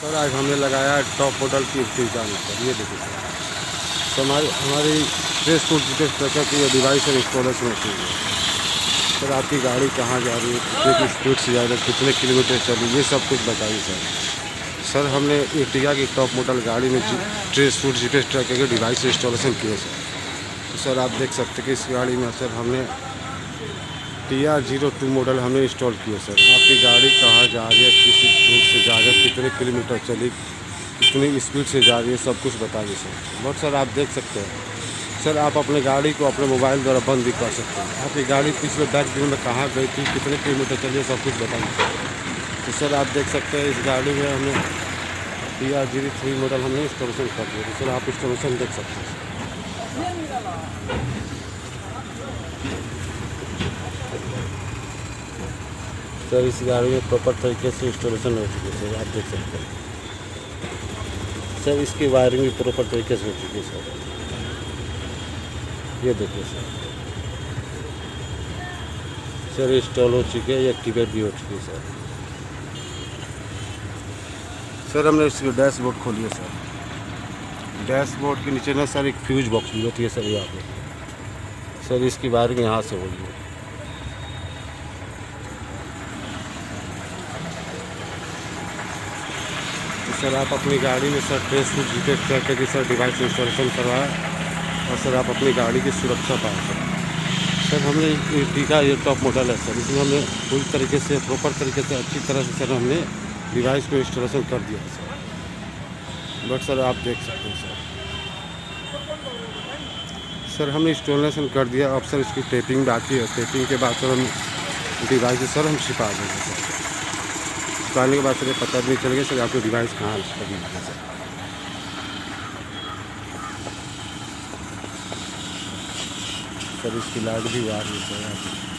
Sir आज हमने लगाया टॉप मॉडल की जान पर ये देखिए सर। तो हमारी ट्रेस फूड जीपीएस ट्रैकर की ये डिवाइस और इंस्टॉलेशन होती है। सर आपकी गाड़ी कहाँ जा रही है, कितने की स्पीड से जा रही है, कितने किलोमीटर चली, ये सब कुछ बताइए सर। सर हमने Ertiga की टॉप मॉडल गाड़ी में ट्रेस फूड जीपीएस ट्रैकर के डिवाइस इंस्टॉलेशन किए सर। तो सर आप देख सकते हैं कि इस गाड़ी में सर हमने TR02 मॉडल हमने इंस्टॉल किया सर। आपकी गाड़ी कहाँ जा रही है, किस रूट से जा रही है, कितने किलोमीटर चली, कितनी स्पीड से जा रही है, सब कुछ बताइए सर। बट सर आप देख सकते हैं सर, आप अपने गाड़ी को अपने मोबाइल द्वारा बंद भी कर सकते हैं। आपकी गाड़ी पिछले बैक व्यू में कहाँ गई थी, कितने किलोमीटर चली है, सब कुछ बताइए। तो सर आप देख सकते हैं इस गाड़ी में हमने TR03 मॉडल हमने इंस्टॉलेशन कर दिया। तो सर आप इंस्टॉलेशन देख सकते हैं। सर इस गाड़ी में प्रॉपर तरीके से इंस्टॉलेशन हो चुकी है सर, आप देख सकते हैं। सर इसकी वायरिंग भी प्रॉपर तरीके से हो चुकी है सर, ये देखिए सर। सर इंस्टॉल हो चुकी है, एक्टिवेट भी हो चुकी है सर। सर हमने इसकी डैशबोर्ड खोली है सर। डैशबोर्ड के नीचे ना सर एक फ्यूज बॉक्स भी होती है सर, यहाँ पे सर इसकी वायरिंग यहाँ से हो रही है। तो सर आप अपनी गाड़ी में sir trace food GPS tracker की सर डिवाइस इंस्टॉलेशन करवाएं और सर आप अपनी गाड़ी की सुरक्षा पाएँ सर। सर हमने Ertiga ये टॉप मॉडल है सर, इसमें हमने पूरी तरीके से प्रॉपर तरीके से अच्छी तरह से सर हमने डिवाइस को इंस्टॉलेशन कर दिया है सर। बट सर आप देख सकते हैं सर, सर हमने इंस्टॉलेशन कर दिया। अब सर इसकी टेपिंग बाकी है। टेपिंग के बाद सर हम डिवाइस सर हम छिपा देंगे सर। छिपाने के बाद सर पता भी नहीं चलेगा सर आपकी डिवाइस कहाँ लगी है सर। सर इसकी लाइट भी आ रही है सर यहाँ पे।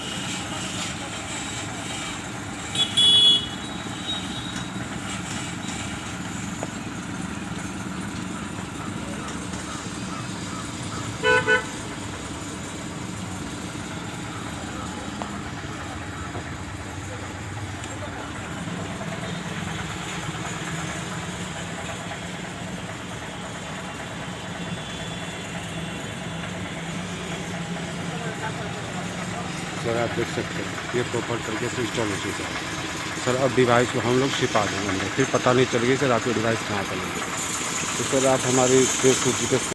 सर आप देख सकते हैं ये प्रॉपर तरीके से इंस्टॉल हो चुकी है सर। अब डिवाइस को हम लोग छिपा देंगे, फिर पता नहीं चलेगी सर आपकी डिवाइस कहाँ पर लगी। तो सर आप हमारी ट्रेस फूड जीपीएस